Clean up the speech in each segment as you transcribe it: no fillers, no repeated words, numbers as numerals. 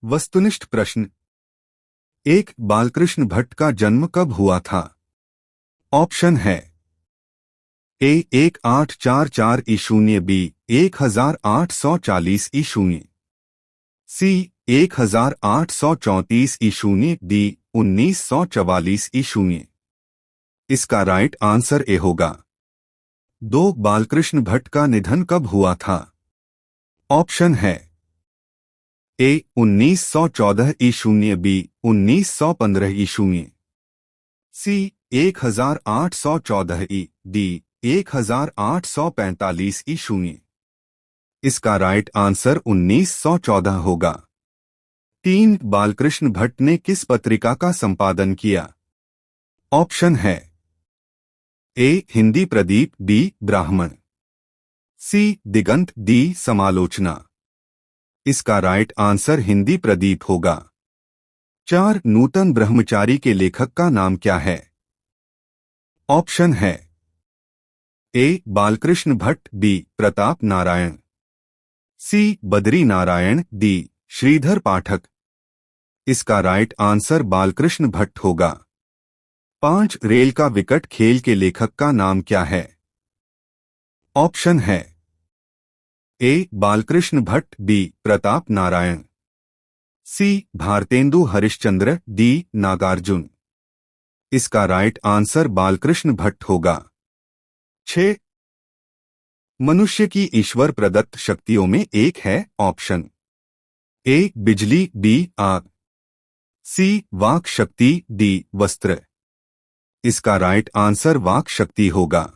वस्तुनिष्ठ प्रश्न। एक बालकृष्ण भट्ट का जन्म कब हुआ था? ऑप्शन है ए 1844 ईशून्य, बी 1840 ईशून्य, सी 1834 ईशून्य, डी 1944 ईशून्य। इसका राइट आंसर ए होगा। दो बालकृष्ण भट्ट का निधन कब हुआ था? ऑप्शन है ए 1914 ईशून्य, बी 1915 ईशून्य, सी 1814 ई, डी 1845 ईशून्य। इसका राइट आंसर 1914 होगा। तीन बालकृष्ण भट्ट ने किस पत्रिका का संपादन किया? ऑप्शन है ए हिंदी प्रदीप, बी ब्राह्मण, सी दिगंत, डी समालोचना। इसका राइट आंसर हिंदी प्रदीप होगा। चार नूतन ब्रह्मचारी के लेखक का नाम क्या है? ऑप्शन है ए बालकृष्ण भट्ट, बी प्रताप नारायण, सी बद्री नारायण, डी श्रीधर पाठक। इसका राइट आंसर बालकृष्ण भट्ट होगा। पांच रेल का विकट खेल के लेखक का नाम क्या है? ऑप्शन है ए बालकृष्ण भट्ट, बी प्रताप नारायण, सी भारतेंदु हरिश्चंद्र, डी नागार्जुन। इसका राइट आंसर बालकृष्ण भट्ट होगा। 6 मनुष्य की ईश्वर प्रदत्त शक्तियों में एक है। ऑप्शन ए बिजली, बी आग, सी वाक शक्ति, डी वस्त्र। इसका राइट आंसर वाक शक्ति होगा।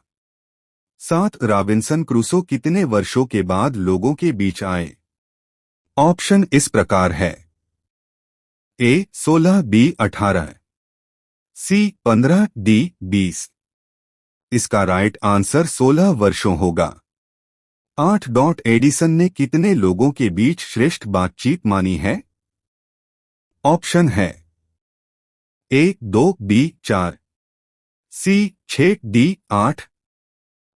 7 रॉबिन्सन क्रूसो कितने वर्षों के बाद लोगों के बीच आए? ऑप्शन इस प्रकार है ए 16, बी 18, सी 15, डी 20। इसका राइट आंसर 16 वर्षों होगा। 8 एडिसन ने कितने लोगों के बीच श्रेष्ठ बातचीत मानी है? ऑप्शन है ए 2, बी 4, सी 6, डी 8।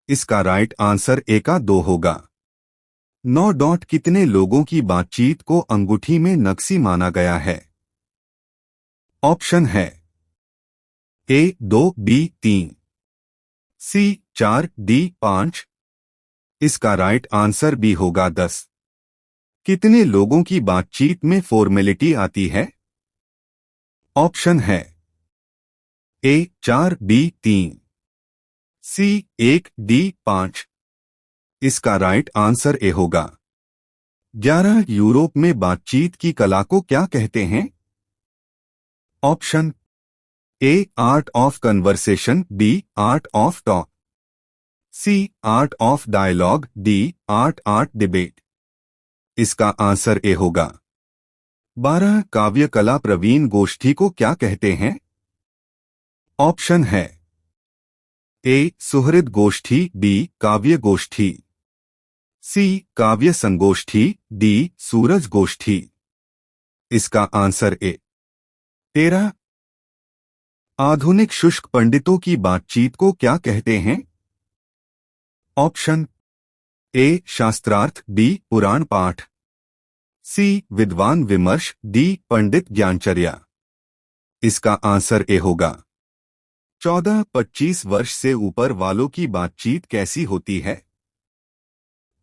इसका राइट आंसर ए का 2 होगा। 9 कितने लोगों की बातचीत को अंगूठी में नक्शी माना गया है? ऑप्शन है ए 2, बी 3, सी 4, डी 5। इसका राइट आंसर बी होगा 10। कितने लोगों की बातचीत में फॉर्मेलिटी आती है? ऑप्शन है ए 4, बी 3, सी 1, डी 5। इसका राइट आंसर ए होगा। 11 यूरोप में बातचीत की कला को क्या कहते हैं? Option A art of conversation, B art of talk, C art of dialogue, D art debate. इसका आंसर ए होगा। 12 काव्य कला प्रवीण गोष्ठी को क्या कहते हैं? ऑप्शन है ए सुहृद गोष्ठी, बी काव्य गोष्ठी, सी काव्य संगोष्ठी, डी सूरज गोष्ठी। इसका आंसर ए। 13 आधुनिक शुष्क पंडितों की बातचीत को क्या कहते हैं? ऑप्शन ए शास्त्रार्थ, बी पुराण पाठ, सी विद्वान विमर्श, डी पंडित ज्ञानचर्या। इसका आंसर ए होगा। 14-25 वर्ष से ऊपर वालों की बातचीत कैसी होती है?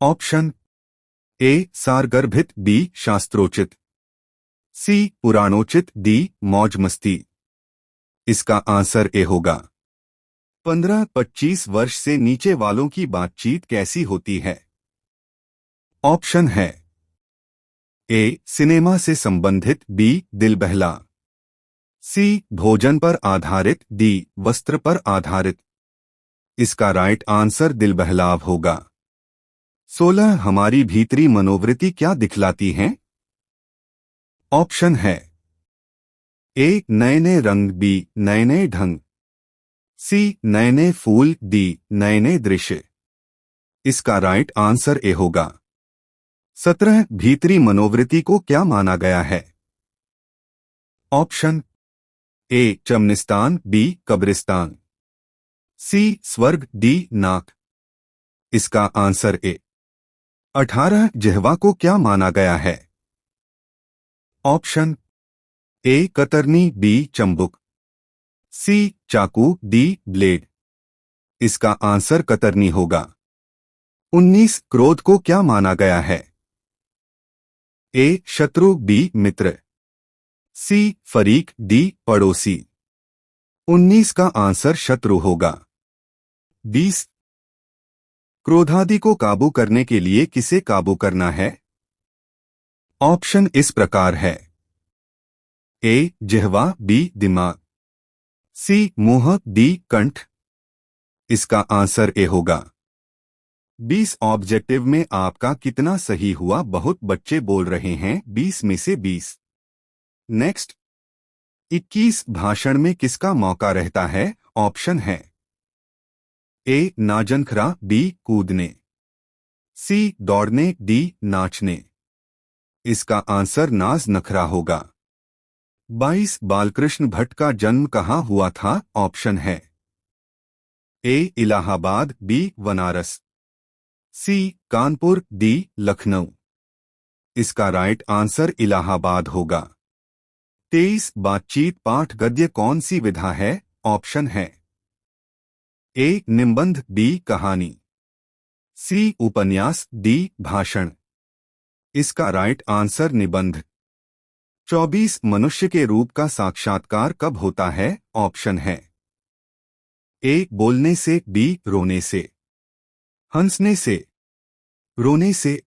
ऑप्शन ए सारगर्भित, बी शास्त्रोचित, सी पुराणोचित, डी मौज मस्ती। इसका आंसर ए होगा। 15-25 वर्ष से नीचे वालों की बातचीत कैसी होती है? ऑप्शन है ए सिनेमा से संबंधित, बी दिल बहला, सी भोजन पर आधारित, डी वस्त्र पर आधारित। इसका राइट आंसर दिल बहलाव होगा। 16 हमारी भीतरी मनोवृत्ति क्या दिखलाती हैं? ऑप्शन है ए नए नए रंग, बी नए नए ढंग, सी नए नए फूल, डी नए नए दृश्य। इसका राइट आंसर ए होगा। 17 भीतरी मनोवृत्ति को क्या माना गया है? ऑप्शन ए चमनिस्तान, बी कब्रिस्तान, सी स्वर्ग, डी नाक। इसका आंसर ए। 18 जिह्वा को क्या माना गया है? ऑप्शन ए कतरनी, बी चंबुक, सी चाकू, डी ब्लेड। इसका आंसर कतरनी होगा। 19 क्रोध को क्या माना गया है? ए शत्रु, बी मित्र, सी फरीक, डी पड़ोसी। 19 का आंसर शत्रु होगा। 20 क्रोधादि को काबू करने के लिए किसे काबू करना है? ऑप्शन इस प्रकार है। ए जिह्वा, बी दिमाग, सी मुंह, डी कंठ। इसका आंसर ए होगा। 20 ऑब्जेक्टिव में आपका कितना सही हुआ? बहुत बच्चे बोल रहे हैं 20 में से 20। नेक्स्ट, 21 भाषण में किसका मौका रहता है? ऑप्शन है। ए नाजनखरा, बी कूदने, सी दौड़ने, डी नाचने। इसका आंसर नाज नखरा होगा। 22 बालकृष्ण भट्ट का जन्म कहाँ हुआ था? ऑप्शन है। ए इलाहाबाद, बी बनारस, सी कानपुर, डी लखनऊ। इसका राइट आंसर इलाहाबाद होगा। 23 बातचीत पाठ गद्य कौन सी विधा है? ऑप्शन है। ए निबंध, बी कहानी, सी उपन्यास, डी भाषण। इसका राइट आंसर निबंध। 24 मनुष्य के रूप का साक्षात्कार कब होता है? ऑप्शन है। ए बोलने से, बी रोने से, हंसने से, रोने से।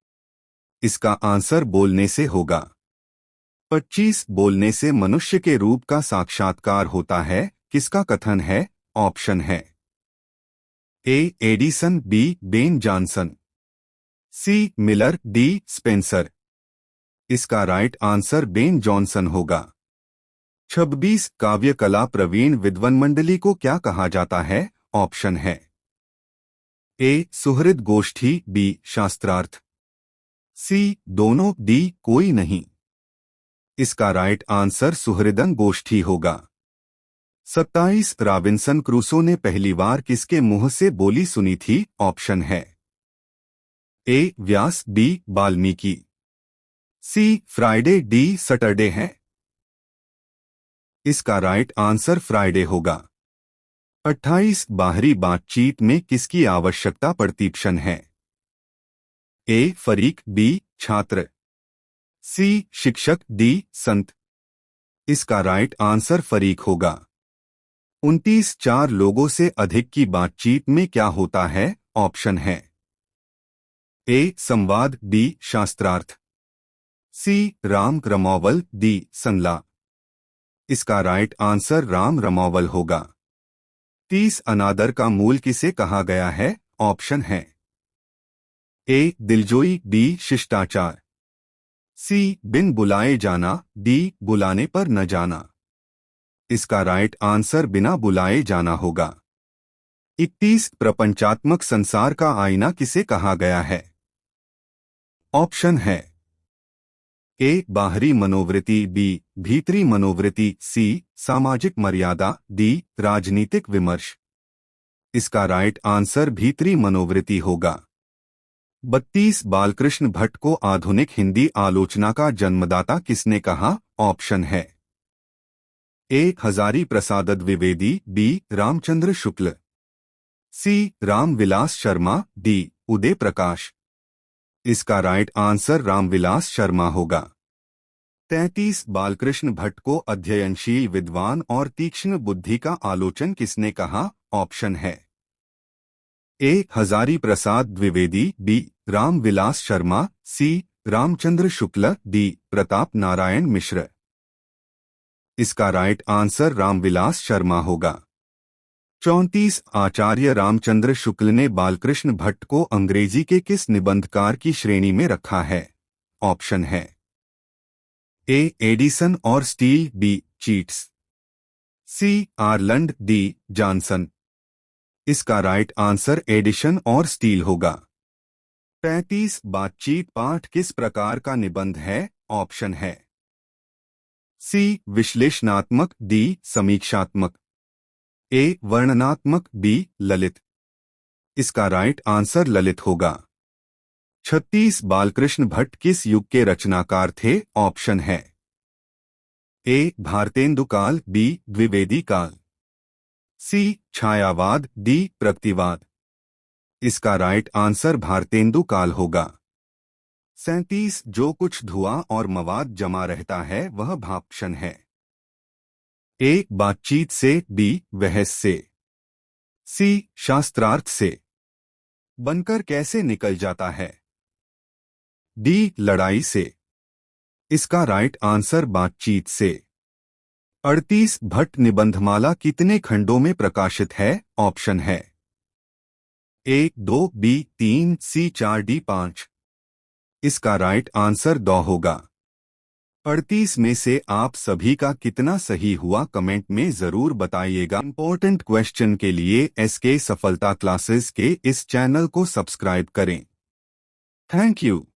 इसका आंसर बोलने से होगा। 25 बोलने से मनुष्य के रूप का साक्षात्कार होता है, किसका कथन है? ऑप्शन है। ए एडिसन, बी बेन जॉनसन, सी मिलर, डी स्पेंसर। इसका राइट आंसर बेन जॉनसन होगा। 26 काव्य कला प्रवीण विद्वान मंडली को क्या कहा जाता है? ऑप्शन है। ए सुहृद गोष्ठी, बी शास्त्रार्थ, सी दोनों, डी कोई नहीं। इसका राइट आंसर सुहृदन गोष्ठी होगा। 27 रॉबिन्सन क्रूसो ने पहली बार किसके मुंह से बोली सुनी थी? ऑप्शन है। ए व्यास, बी वाल्मीकि, सी फ्राइडे, डी सैटरडे है। इसका राइट आंसर फ्राइडे होगा। 28 बाहरी बातचीत में किसकी आवश्यकता प्रतिक्षण है? ए फरीक, बी छात्र, सी शिक्षक, डी संत। इसका राइट आंसर फरीक होगा। 29 चार लोगों से अधिक की बातचीत में क्या होता है? ऑप्शन है। ए संवाद, बी शास्त्रार्थ, सी राम रमौवल, डी संला। इसका राइट आंसर राम रमौवल होगा। 30 अनादर का मूल किसे कहा गया है? ऑप्शन है। ए दिलजोई, बी शिष्टाचार, सी बिन बुलाए जाना, डी बुलाने पर न जाना। इसका राइट आंसर बिना बुलाए जाना होगा। 31 प्रपंचात्मक संसार का आईना किसे कहा गया है? ऑप्शन है। ए बाहरी मनोवृत्ति, बी भीतरी मनोवृत्ति, सी सामाजिक मर्यादा, डी राजनीतिक विमर्श। इसका राइट आंसर भीतरी मनोवृत्ति होगा। 32 बालकृष्ण भट्ट को आधुनिक हिंदी आलोचना का जन्मदाता किसने कहा? ऑप्शन है। ए हजारी प्रसाद द्विवेदी, बी रामचंद्र शुक्ल, सी रामविलास शर्मा, डी उदय प्रकाश। इसका राइट आंसर रामविलास शर्मा होगा। 33 बालकृष्ण भट्ट को अध्ययनशील विद्वान और तीक्ष्ण बुद्धि का आलोचन किसने कहा? ऑप्शन है। ए हजारी प्रसाद द्विवेदी, बी रामविलास शर्मा, सी रामचंद्र शुक्ल, डी प्रताप नारायण मिश्र। इसका राइट आंसर रामविलास शर्मा होगा। 34 आचार्य रामचंद्र शुक्ल ने बालकृष्ण भट्ट को अंग्रेजी के किस निबंधकार की श्रेणी में रखा है? ऑप्शन है। ए एडिसन और स्टील, बी चीट्स, सी आर्लंड, डी जॉनसन। इसका राइट आंसर एडिशन और स्टील होगा। 35 बातचीत पाठ किस प्रकार का निबंध है? ऑप्शन है। सी विश्लेषणात्मक, डी समीक्षात्मक, ए वर्णनात्मक, बी ललित। इसका राइट आंसर ललित होगा। 36 बालकृष्ण भट्ट किस युग के रचनाकार थे? ऑप्शन है। ए भारतेंदु काल, बी द्विवेदी काल, सी छायावाद, डी प्रगतिवाद। इसका राइट आंसर भारतेंदु काल होगा। 37 जो कुछ धुआं और मवाद जमा रहता है वह भापक्षण है। ए बातचीत से, बी बहस से, सी शास्त्रार्थ से। बनकर कैसे निकल जाता है, डी लड़ाई से। इसका राइट आंसर बातचीत से। 38 भट्ट निबंधमाला कितने खंडों में प्रकाशित है? ऑप्शन है ए 2, बी 3, सी 4, डी 5। इसका राइट आंसर 2 होगा। 38 में से आप सभी का कितना सही हुआ कमेंट में जरूर बताइएगा। इंपॉर्टेंट क्वेश्चन के लिए SK सफलता क्लासेस के इस चैनल को सब्सक्राइब करें। Thank you.